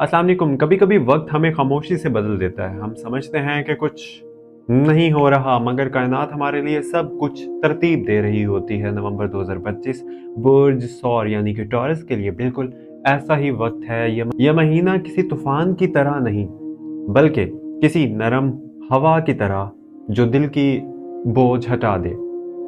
अस्सलाम वालेकुम। कभी कभी वक्त हमें खामोशी से बदल देता है। हम समझते हैं कि कुछ नहीं हो रहा, मगर कायनात हमारे लिए सब कुछ तरतीब दे रही होती है। नवंबर 2025 बुर्ज सौर यानी कि टॉरस के लिए बिल्कुल ऐसा ही वक्त है। यह महीना किसी तूफान की तरह नहीं, बल्कि किसी नरम हवा की तरह जो दिल की बोझ हटा दे।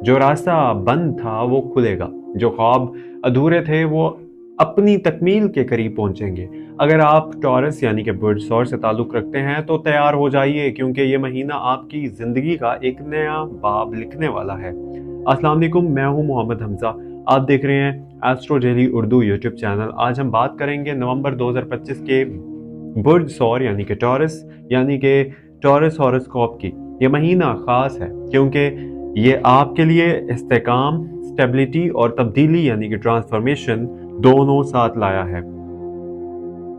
जो रास्ता बंद था वो खुलेगा, जो ख्वाब अधूरे थे वो अपनी तकमील के करीब पहुंचेंगे। अगर आप टॉरस यानी कि बुर्ज सौर से ताल्लुक़ रखते हैं तो तैयार हो जाइए, क्योंकि ये महीना आपकी ज़िंदगी का एक नया बाब लिखने वाला है। अस्सलाम वालेकुम, मैं हूं मोहम्मद हमजा। आप देख रहे हैं astro daily Urdu YouTube channel. आज हम बात करेंगे नवंबर 2025 के बुर्ज सौर यानी कि टॉरस हॉरोस्कोप की। ये महीना ख़ास है क्योंकि ये आपके लिए इस्तेकाम, स्टेबिलिटी और तब्दीली यानी कि ट्रांसफॉर्मेशन दोनों साथ लाया है।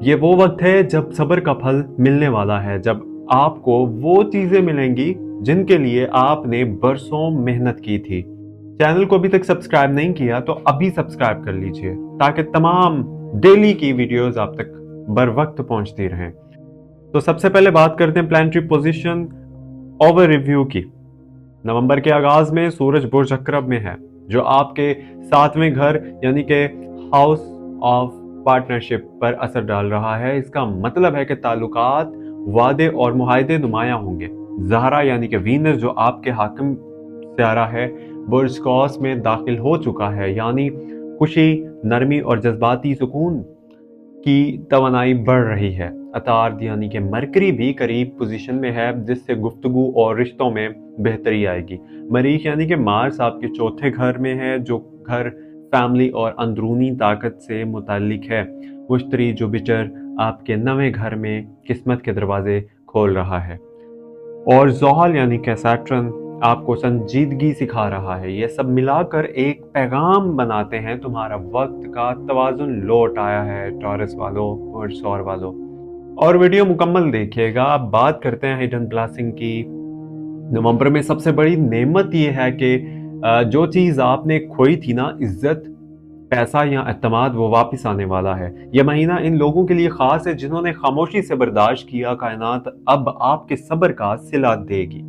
ये वो वक्त है जब सब्र का फल मिलने वाला है, जब आपको वो चीजें मिलेंगी जिनके लिए आपने बरसों मेहनत की थी। चैनल को अभी तक सब्सक्राइब नहीं किया तो अभी सब्सक्राइब कर लीजिए, ताकि तमाम डेली की वीडियोस आप तक बर वक्त पहुंचती रहें। तो सबसे पहले बात करते हैं प्लानिटरी पोजीशन ओवर रिव्यू की। नवंबर के आगाज में सूरज बुर्ज अकरब में है, जो आपके 7वें घर यानी कि हाउस ऑफ पार्टनरशिप पर असर डाल रहा है। इसका मतलब है कि ताल्लुकात, वादे और मुआहदे नुमायां होंगे। ज़हरा यानी कि वीनस, जो आपके हाकिम सितारा है, बुर्ज कौस में दाखिल हो चुका है, यानी खुशी, नरमी और जज्बाती सुकून की तवानाई बढ़ रही है। अतार्द यानी कि मरकरी भी करीब पोजीशन में है, जिससे गुफ्तगू और रिश्तों में बेहतरी आएगी। मरीख यानी कि मार्स आपके चौथे घर में है, जो घर फैमिली और अंदरूनी ताकत से मुताल्लिक है। मुश्तरी जुपिटर आपके 9वें घर में किस्मत के दरवाजे खोल रहा है, और ज़ोहल यानी कि सैटर्न आपको संजीदगी सिखा रहा है। ये सब मिलाकर एक पैगाम बनाते हैं, तुम्हारा वक्त का तवाज़ुन लौट आया है टॉरस वालों और सौर वालों। और वीडियो मुकम्मल देखिएगा। अब बात करते हैं हिडन ब्लेसिंग की। नवंबर में सबसे बड़ी नेमत ये है कि जो चीज़ आपने खोई थी ना, इज्जत, पैसा या एतमाद, वो वापस आने वाला है। यह महीना इन लोगों के लिए खास है जिन्होंने खामोशी से बर्दाश्त किया। कायनात अब आपके सब्र का सिला देगी।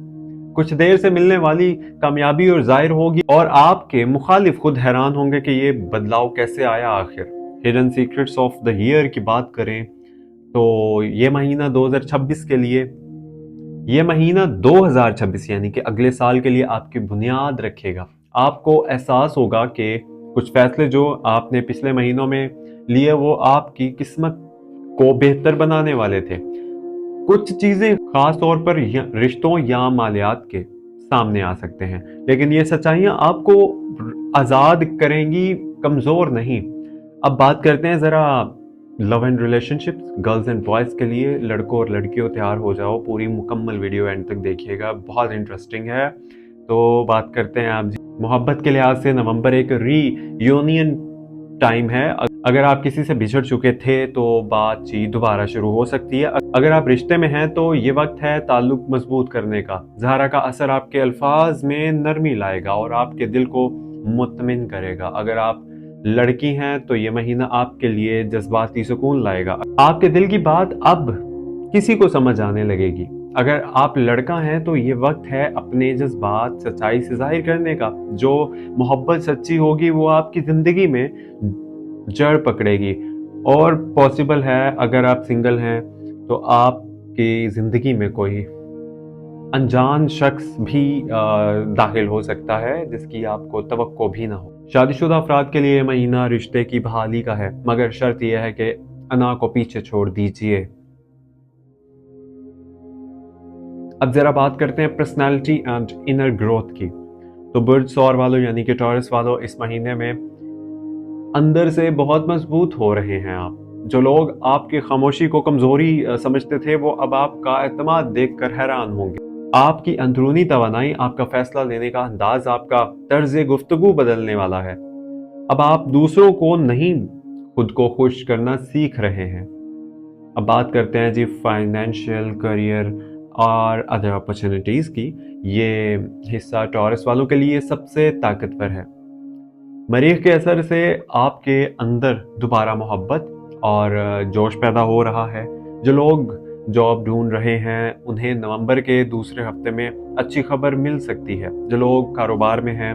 कुछ देर से मिलने वाली कामयाबी और जाहिर होगी, और आपके मुखालिफ खुद हैरान होंगे कि ये बदलाव कैसे आया आखिर। Hidden secrets of the year की बात करें तो ये महीना 2026 के लिए, ये महीना 2026 यानी कि अगले साल के लिए आपकी बुनियाद रखेगा। आपको एहसास होगा कि कुछ फैसले जो आपने पिछले महीनों में लिए वो आपकी किस्मत को बेहतर बनाने वाले थे। कुछ चीजें खास तौर पर रिश्तों या मालियात के सामने आ सकते हैं, लेकिन ये सच्चाइयां आपको आजाद करेंगी, कमजोर नहीं। अब बात करते हैं जरा love and relationships, girls and boys के लिए। लड़कों और लड़कियों तैयार हो जाओ, पूरी मुकम्मल वीडियो एंड तक देखिएगा, बहुत इंटरेस्टिंग है। तो बात करते हैं आप मोहब्बत के लिहाज से नवंबर एक रीयूनियन टाइम है। अगर आप किसी से बिछड़ चुके थे तो बातचीत दोबारा शुरू हो सकती है। अगर आप रिश्ते में हैं तो ये वक्त है ताल्लुक मजबूत करने का। ज़हरा का असर आपके अल्फाज में नरमी लाएगा और आपके दिल को मुतमिन करेगा। अगर आप लड़की हैं तो ये महीना आपके लिए जज्बाती सुकून लाएगा। आपके दिल की बात अब किसी को समझ आने लगेगी। अगर आप लड़का हैं तो ये वक्त है अपने जज्बात सच्चाई से जाहिर करने का। जो मोहब्बत सच्ची होगी वो आपकी जिंदगी में जड़ पकड़ेगी। और पॉसिबल है अगर आप सिंगल हैं तो आपकी जिंदगी में कोई अनजान शख्स भी दाखिल हो सकता है जिसकी आपको तवक्को भी ना हो। शादीशुदा अफराद के लिए महीना रिश्ते की बहाली का है, मगर शर्त यह है कि अना को पीछे छोड़ दीजिए। अब जरा बात करते हैं पर्सनालिटी एंड इनर ग्रोथ की। तो बुर्ज सौर वालों यानी कि टॉरस वालों, इस महीने में अंदर से बहुत मजबूत हो रहे हैं आप। जो लोग आपकी खामोशी को कमजोरी समझते थे, वो अब आपका एतमाद देखकर हैरान होंगे। आपकी अंदरूनी तवानाई, आपका फैसला लेने का अंदाज, आपका तर्ज गुफ्तगू बदलने वाला है। अब आप दूसरों को नहीं, खुद को खुश करना सीख रहे हैं। अब बात करते हैं जी फाइनेंशियल, करियर और अदर अपॉर्चुनिटीज की। ये हिस्सा टॉरस वालों के लिए सबसे ताकतवर है। मरीख के असर से आपके अंदर दोबारा मोहब्बत اور जोश पैदा हो रहा है। जो लोग जॉब ढूंढ रहे हैं उन्हें नवंबर के दूसरे हफ्ते में अच्छी खबर मिल सकती है। जो लोग कारोबार में हैं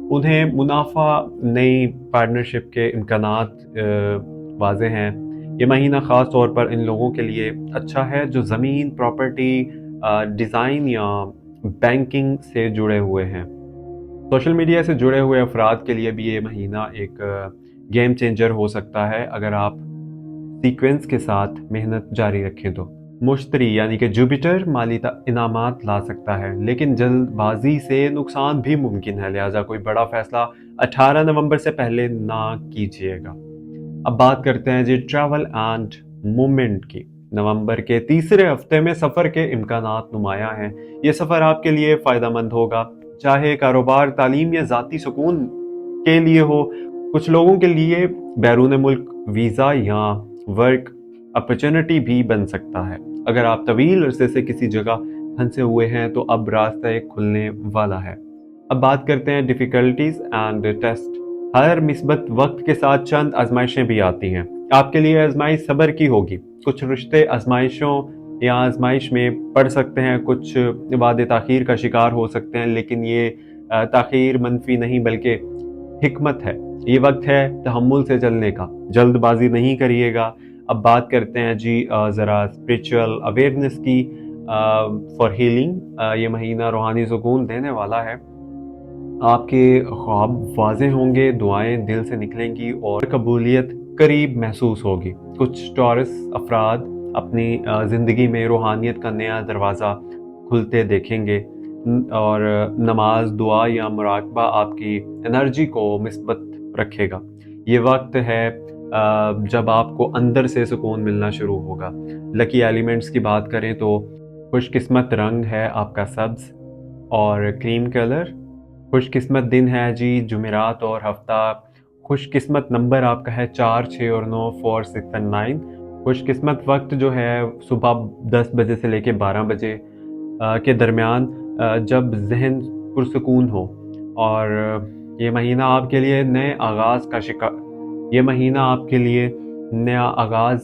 उन्हें मुनाफा, नई पार्टनरशिप के इम्कानात वाज़े हैं। ये महीना ख़ास तौर पर इन लोगों के लिए अच्छा है जो ज़मीन, प्रॉपर्टी, डिज़ाइन या बैंकिंग से जुड़े हुए हैं। सोशल मीडिया से जुड़े हुए अफराद के लिए भी ये महीना एक गेम चेंजर हो सकता है अगर आप सीक्वेंस के साथ मेहनत जारी रखें तो। मुश्तरी यानी कि जुपिटर माली इनामात ला सकता है, लेकिन जल्दबाजी से नुकसान भी मुमकिन है, लिहाजा कोई बड़ा फैसला 18 नवंबर से पहले ना कीजिएगा। अब बात करते हैं जी ट्रैवल एंड मूवमेंट की। नवंबर के तीसरे हफ्ते में सफ़र के इम्कानात नुमाया हैं। ये सफ़र आपके लिए फ़ायदेमंद होगा, चाहे कारोबार, तालीम या ज़ाती सुकून के लिए हो। कुछ लोगों के लिए बैरून मुल्क वीज़ा या वर्क अपॉर्चुनिटी भी बन सकता है। अगर आप तवील अरसे से किसी जगह फंसे हुए हैं तो अब रास्ता एक खुलने वाला है। अब बात करते हैं डिफ़िकल्टीज एंड टेस्ट। हर मिस्बत वक्त के साथ चंद आजमाइशें भी आती हैं। आपके लिए आजमाइश सब्र की होगी। कुछ रिश्ते आजमाइशों या आजमाइश में पड़ सकते हैं, कुछ वादे ताखीर का शिकार हो सकते हैं, लेकिन ये ताखीर मनफी नहीं बल्कि हिकमत है। ये वक्त है तहम्मुल से चलने का, जल्दबाजी नहीं करिएगा। अब बात करते हैं जी ज़रा स्पिरिचुअल अवेयरनेस की फॉर हीलिंग। ये महीना रूहानी सुकून देने वाला है। आपके ख्वाब वाज़े होंगे, दुआएं दिल से निकलेंगी और कबूलियत करीब महसूस होगी। कुछ टॉरस अफराद अपनी ज़िंदगी में रूहानियत का नया दरवाज़ा खुलते देखेंगे और नमाज, दुआ या मुराकबा आपकी एनर्जी को मिस्बत रखेगा। ये वक्त है जब आपको अंदर से सुकून मिलना शुरू होगा। लकी एलिमेंट्स की बात करें तो खुशकिस्मत रंग है आपका सब्ज़ और क्रीम कलर। खुशकिस्मत दिन है जी जुमेरात और हफ्ता। खुशकिस्मत नंबर आपका है 4, 6 और 9, 4, 6 एंड 9। खुशकिस्मत वक्त जो है सुबह 10 बजे से लेके 12 बजे के दरमियान, जब जहन पुरसकून हो। और ये महीना आपके लिए नए आगाज़ का ये महीना आपके लिए नया आगाज़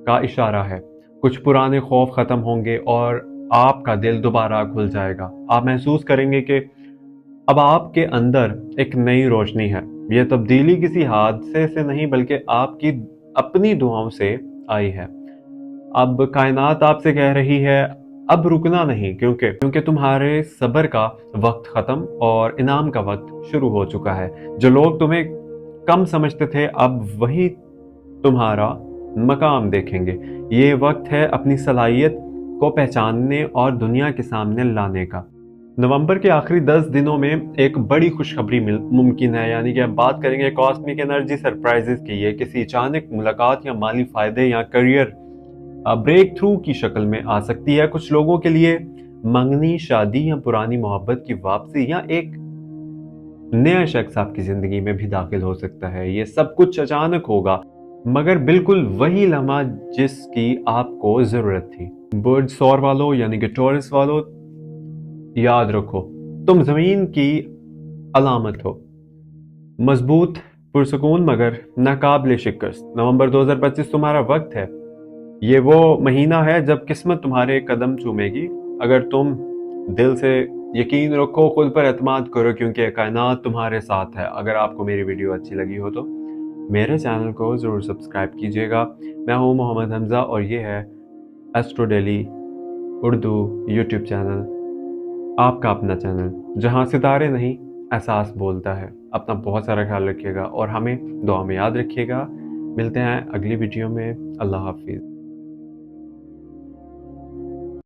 का इशारा है। कुछ पुराने खौफ ख़त्म होंगे और आपका दिल दोबारा खुल जाएगा। आप महसूस करेंगे कि अब आपके अंदर एक नई रोशनी है। यह तब्दीली किसी हादसे से नहीं बल्कि आपकी अपनी दुआओं से आई है। अब कायनात आपसे कह रही है अब रुकना नहीं, क्योंकि तुम्हारे सब्र का वक्त खत्म और इनाम का वक्त शुरू हो चुका है। जो लोग तुम्हें कम समझते थे अब वही तुम्हारा मकाम देखेंगे। ये वक्त है अपनी सलाहियत को पहचानने और दुनिया के सामने लाने का। नवंबर के आखिरी 10 दिनों में एक बड़ी खुशखबरी मुमकिन है, यानी कि अब बात करेंगे कॉस्मिक एनर्जी सरप्राइजेस की। ये किसी अचानक मुलाकात या माली फायदे या करियर ब्रेक थ्रू की शक्ल में आ सकती है। कुछ लोगों के लिए मंगनी, शादी या पुरानी मोहब्बत की वापसी या एक नया शख्स आपकी जिंदगी में भी दाखिल हो सकता है। ये सब कुछ अचानक होगा, मगर बिल्कुल वही लम्हा जिसकी आपको जरूरत थी। बर्ड सौर वालों यानी कि टॉरस वालों, याद रखो तुम जमीन की अलामत हो, मजबूत, पुरसकून मगर नाकाबिले शिकस्त। नवंबर 2025 तुम्हारा वक्त है। ये वो महीना है जब किस्मत तुम्हारे कदम चूमेगी। अगर तुम दिल से यकीन रखो, खुद पर एतमाद करो, क्योंकि कायनात तुम्हारे साथ है। अगर आपको मेरी वीडियो अच्छी लगी हो तो मेरे चैनल को ज़रूर सब्सक्राइब कीजिएगा। मैं हूँ मोहम्मद हमज़ा और ये है astro daily Urdu YouTube channel, आपका अपना चैनल जहाँ सितारे नहीं एहसास बोलता है। अपना बहुत सारा ख्याल रखिएगा और हमें दुआ में याद रखिएगा। मिलते हैं अगली वीडियो में। अल्लाह हाफिज़।